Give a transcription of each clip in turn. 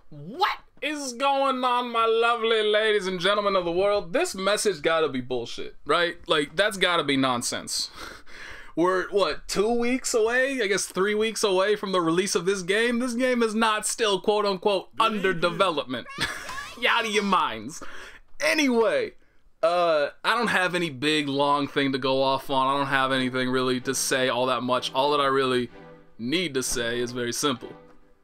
What is going on, my lovely ladies and gentlemen of the world? This message gotta be bullshit, right? Like, that's gotta be nonsense. We're, what, 2 weeks away? I guess 3 weeks away from the release of this game? This game is not still, quote-unquote, under development. You out of your minds. Anyway, I don't have any big, long thing to go off on. I don't have anything really to say all that much. All that I really need to say is very simple.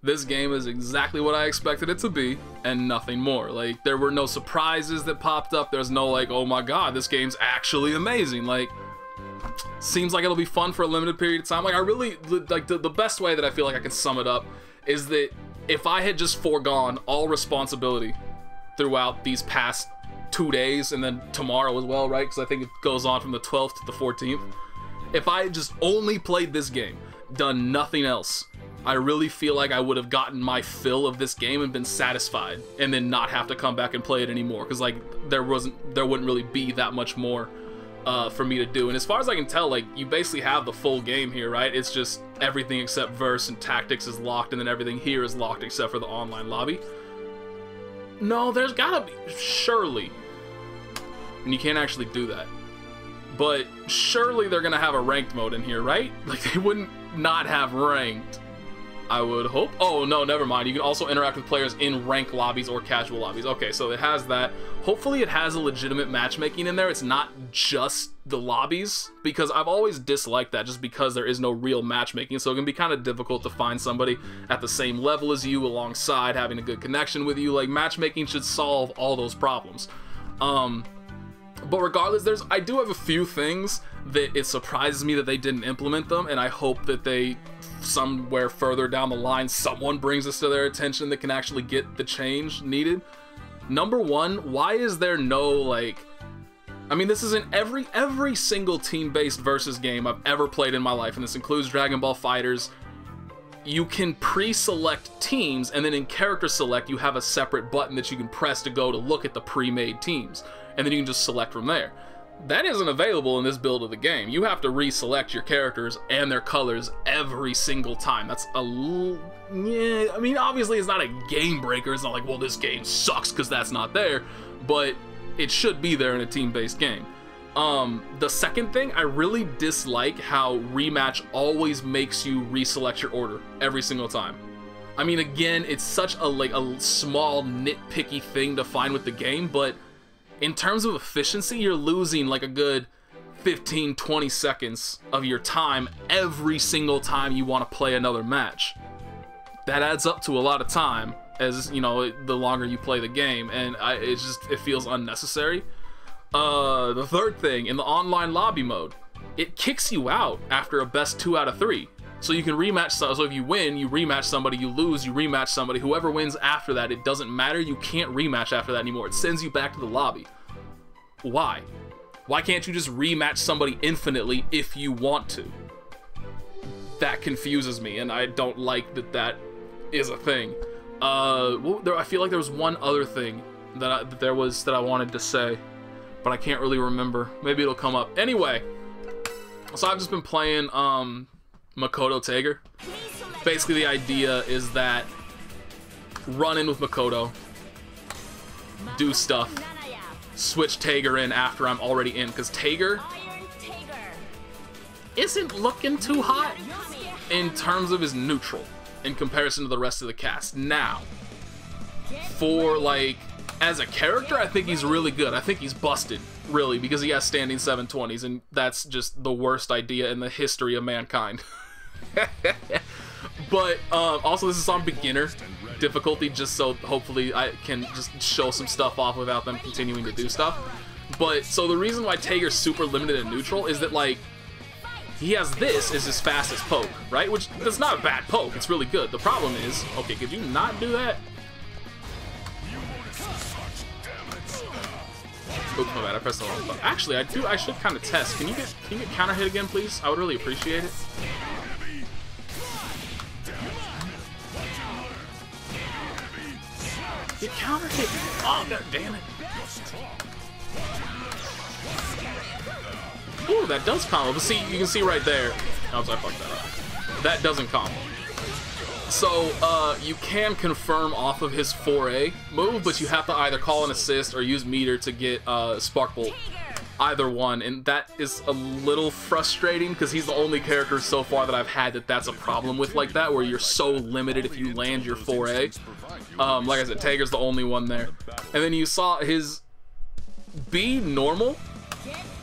This game is exactly what I expected it to be, and nothing more. Like, there were no surprises that popped up. There's no, like, oh my god, this game's actually amazing. Like, seems like it'll be fun for a limited period of time. Like, I really, like, the best way that I feel like I can sum it up is that if I had just foregone all responsibility throughout these past 2 days, and then tomorrow as well, right? Because I think it goes on from the 12th to the 14th. If I had just only played this game, done nothing else, I really feel like I would have gotten my fill of this game and been satisfied, and then not have to come back and play it anymore, because like there wouldn't really be that much more for me to do. And as far as I can tell, like, you basically have the full game here, right? It's just everything except verse and tactics is locked, and then everything here is locked except for the online lobby. No, there's gotta be, surely, and you can't actually do that, but surely they're gonna have a ranked mode in here, right? Like, they wouldn't not have ranked, I would hope. Oh, no, never mind. You can also interact with players in ranked lobbies or casual lobbies. Okay, so it has that. Hopefully it has a legitimate matchmaking in there. It's not just the lobbies, because I've always disliked that, just because there is no real matchmaking, so it can be kind of difficult to find somebody at the same level as you, alongside having a good connection with you. Like, matchmaking should solve all those problems. But regardless, I do have a few things that it surprises me that they didn't implement them, and I hope that they, somewhere further down the line, someone brings this to their attention that can actually get the change needed. Number one, why is there no, like, I mean, this is in every single team-based versus game I've ever played in my life, and this includes Dragon Ball FighterZ. You can pre-select teams, and then in character select, you have a separate button that you can press to go to look at the pre-made teams, and then you can just select from there. That isn't available in this build of the game. You have to reselect your characters and their colors every single time. That's a little, yeah, I mean, obviously it's not a game breaker. It's not like, well, this game sucks because that's not there, but it should be there in a team-based game. The second thing, I really dislike how rematch always makes you reselect your order every single time. I mean, again, it's such a, like, a small nitpicky thing to find with the game, but in terms of efficiency, you're losing like a good 15-20 seconds of your time every single time you want to play another match. That adds up to a lot of time, as you know, the longer you play the game, and it feels unnecessary. The third thing, in the online lobby mode, it kicks you out after a best 2 out of 3. So you can rematch, so if you win, you rematch somebody, you lose, you rematch somebody. Whoever wins after that, it doesn't matter, you can't rematch after that anymore. It sends you back to the lobby. Why? Why can't you just rematch somebody infinitely if you want to? That confuses me, and I don't like that that is a thing. I feel like there was one other thing that I wanted to say, but I can't really remember. Maybe it'll come up. Anyway, so I've just been playing Makoto Tager. Basically, the idea is that run in with Makoto, do stuff, switch Tager in after I'm already in, because Tager isn't looking too hot in terms of his neutral in comparison to the rest of the cast. Now, for, like, as a character, I think he's really good. I think he's busted, really, because he has standing 720s, and that's just the worst idea in the history of mankind. But also, this is on beginner difficulty, just so hopefully I can just show some stuff off without them continuing to do stuff. But so the reason why Tager's super limited in neutral is that, like, he has this as his fastest poke, right? Which, that's not a bad poke, it's really good. The problem is, okay, could you not do that? Oops, my bad, I pressed the wrong button. Actually, I should kind of test. Can you get counter hit again, please? I would really appreciate it. Get counter hit! Oh, god damn it! Ooh, that does combo. But see, you can see right there. Oh, I fucked that up. That doesn't combo. So, you can confirm off of his 4A move, but you have to either call an assist or use meter to get Spark Bolt. Either one, and that is a little frustrating because he's the only character so far that I've had that's a problem with like that, where you're so limited if you land your 4A. Like I said, Tager's the only one there. And then you saw his B normal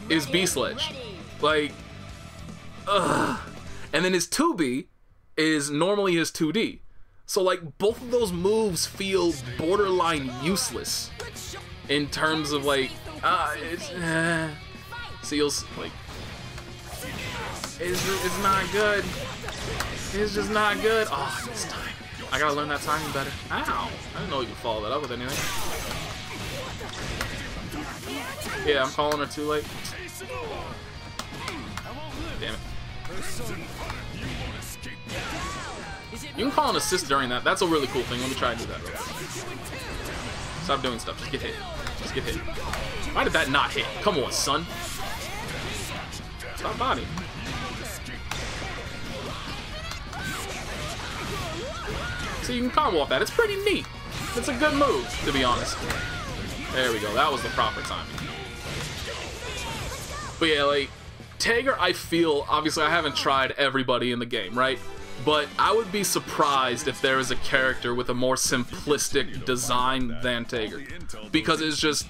is B Sledge. Like, ugh. And then his 2B is normally his 2D. So like both of those moves feel borderline useless in terms of like, Seals, like, it's not good. It's just not good. Oh, it's time. I gotta learn that timing better. Ow! I didn't know you could follow that up with anything. Yeah, I'm calling her too late. Damn it. You can call an assist during that. That's a really cool thing. Let me try and do that real quick. Stop doing stuff. Just get hit. Just get hit. Why did that not hit? Come on, son. Stop bodying. So you can combo off that. It's pretty neat. It's a good move, to be honest. There we go. That was the proper timing. But yeah, like, Tager, I feel, obviously I haven't tried everybody in the game, right? But I would be surprised if there is a character with a more simplistic design than Tager. Because it's just,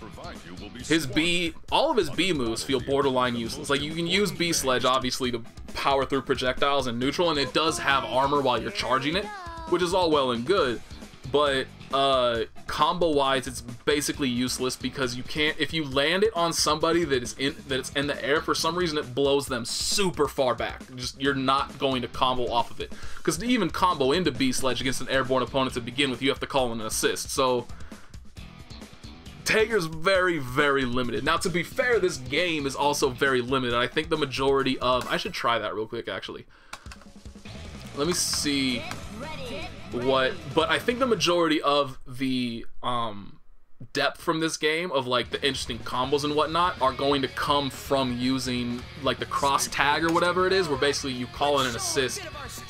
his B, all of his B moves feel borderline useless. Like, you can use B Sledge, obviously, to power through projectiles in neutral, and it does have armor while you're charging it, which is all well and good. But combo-wise, it's basically useless because you can't. If you land it on somebody it's in the air, for some reason it blows them super far back. Just you're not going to combo off of it, because to even combo into B Sledge against an airborne opponent to begin with, you have to call in an assist. So Tager's very, very limited. Now, to be fair, this game is also very limited. I think the majority of, I should try that real quick actually. Let me see what, but I think the majority of the depth from this game, of like the interesting combos and whatnot, are going to come from using like the cross tag or whatever it is, where basically you call in an assist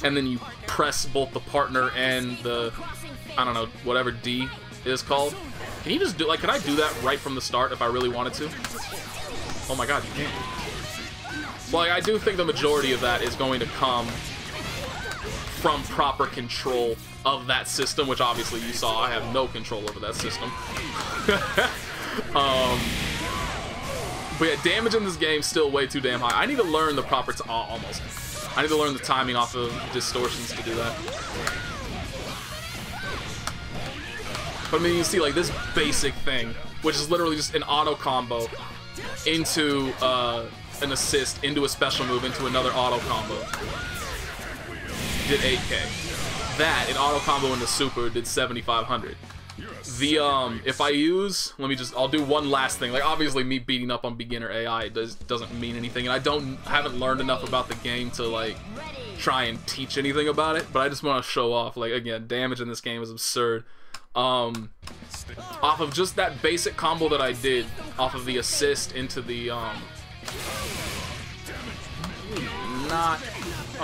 and then you press both the partner and the, I don't know, whatever D is called. Can you just do, like, can I do that right from the start if I really wanted to? Oh my god, you can't. So like, I do think the majority of that is going to come from proper control of that system, which obviously you saw I have no control over that system. But yeah, damage in this game is still way too damn high. I need to learn the proper, almost. I need to learn the timing off of distortions to do that. But I mean, you see like this basic thing, which is literally just an auto combo into an assist, into a special move, into another auto combo. Did 8k. That, an auto combo into super, did 7,500. The, if I use, I'll do one last thing. Like, obviously me beating up on beginner AI doesn't mean anything, and I haven't learned enough about the game to, like, try and teach anything about it, but I just want to show off, like, again, damage in this game is absurd. Off of just that basic combo that I did, off of the assist into the, oh,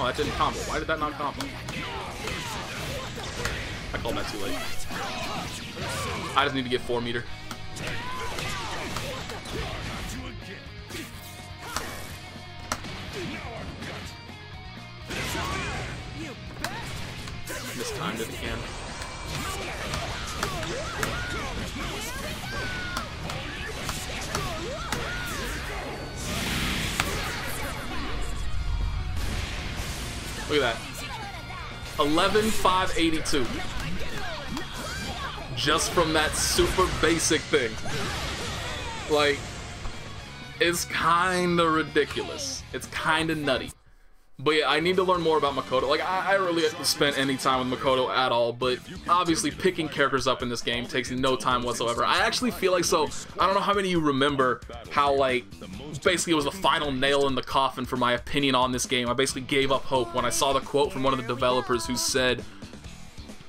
that didn't combo. Why did that not combo? I called that too late. I just need to get 4 meter. Mistimed it again. Look at that. 11,582. Just from that super basic thing. Like, it's kinda ridiculous. It's kinda nutty. But yeah, I need to learn more about Makoto. Like, I really haven't spent any time with Makoto at all, but obviously picking characters up in this game takes no time whatsoever. I actually feel like, so, I don't know how many of you remember how, like, basically it was the final nail in the coffin for my opinion on this game. I basically gave up hope when I saw the quote from one of the developers who said,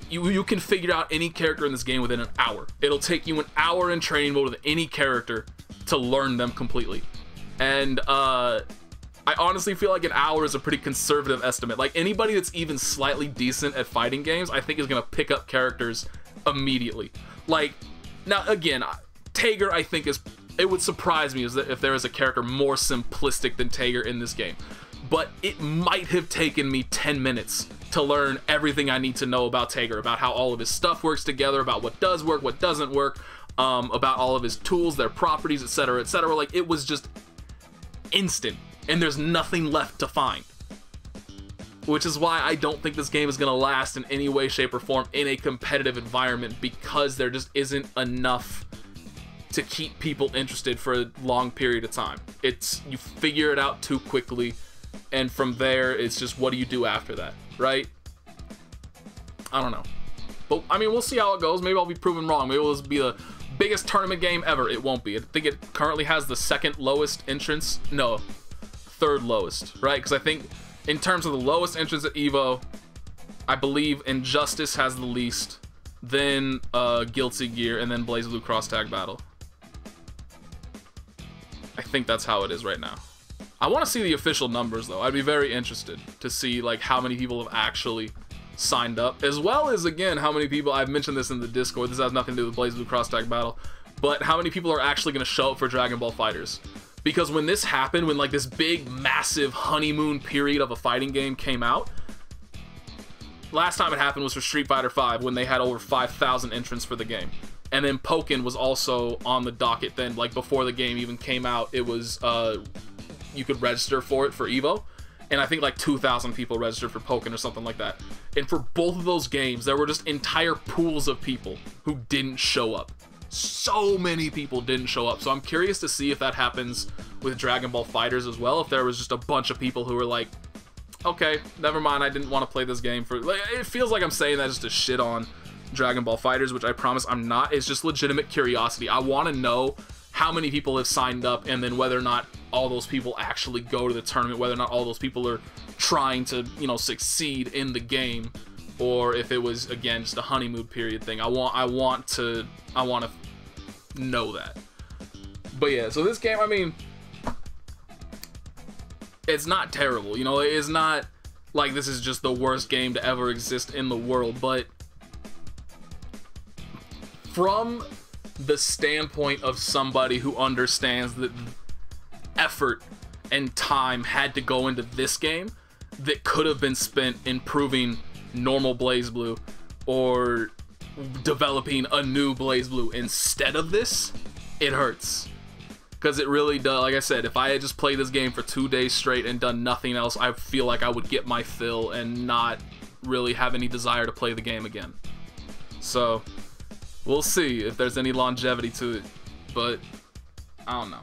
you can figure out any character in this game within an hour. It'll take you an hour in training mode with any character to learn them completely. And, I I honestly feel like an hour is a pretty conservative estimate. Like, anybody that's even slightly decent at fighting games, I think is gonna pick up characters immediately. Like, now again, Tager, I think it would surprise me if there is a character more simplistic than Tager in this game. But it might have taken me 10 minutes to learn everything I need to know about Tager, about how all of his stuff works together, about what does work, what doesn't work, about all of his tools, their properties, etc., etc. Like, it was just instant, and there's nothing left to find. Which is why I don't think this game is going to last in any way, shape, or form in a competitive environment, because there just isn't enough to keep people interested for a long period of time. You figure it out too quickly, and from there, it's just, what do you do after that, right? I don't know. But, I mean, we'll see how it goes. Maybe I'll be proven wrong. Maybe it'll be the biggest tournament game ever. It won't be. I think it currently has the second lowest entrance. No, third lowest, right? Because I think in terms of the lowest entrance at EVO, I believe Injustice has the least, then Guilty Gear, and then BlazBlue Cross Tag Battle. I think that's how it is right now. I want to see the official numbers, though. I'd be very interested to see, like, how many people have actually signed up, as well as, again, how many people, I've mentioned this in the Discord, this has nothing to do with BlazBlue Cross Tag Battle, but how many people are actually going to show up for Dragon Ball FighterZ. Because when this happened, when, like, this big, massive honeymoon period of a fighting game came out, last time it happened was for Street Fighter V, when they had over 5,000 entrants for the game. And then Pokken was also on the docket then, like, before the game even came out. It was, you could register for it for EVO, and I think like 2,000 people registered for Pokken or something like that. And for both of those games, there were just entire pools of people who didn't show up. So many people didn't show up. So I'm curious to see if that happens with Dragon Ball FighterZ as well, if there was just a bunch of people who were like, okay, never mind, I didn't want to play this game for, like, it feels like I'm saying that just to shit on Dragon Ball FighterZ, which I promise I'm not. It's just legitimate curiosity. I want to know how many people have signed up, and then whether or not all those people actually go to the tournament, whether or not all those people are trying to, you know, succeed in the game, or if it was, again, just a honeymoon period thing. I want to know that. But yeah, so this game, I mean, it's not terrible, you know, it's not like this is just the worst game to ever exist in the world, but from the standpoint of somebody who understands that effort and time had to go into this game that could have been spent improving normal BlazBlue or developing a new BlazBlue instead of this, it hurts. Because it really does. Like I said, if I had just played this game for 2 days straight and done nothing else, I feel like I would get my fill and not really have any desire to play the game again. So we'll see if there's any longevity to it, but I don't know.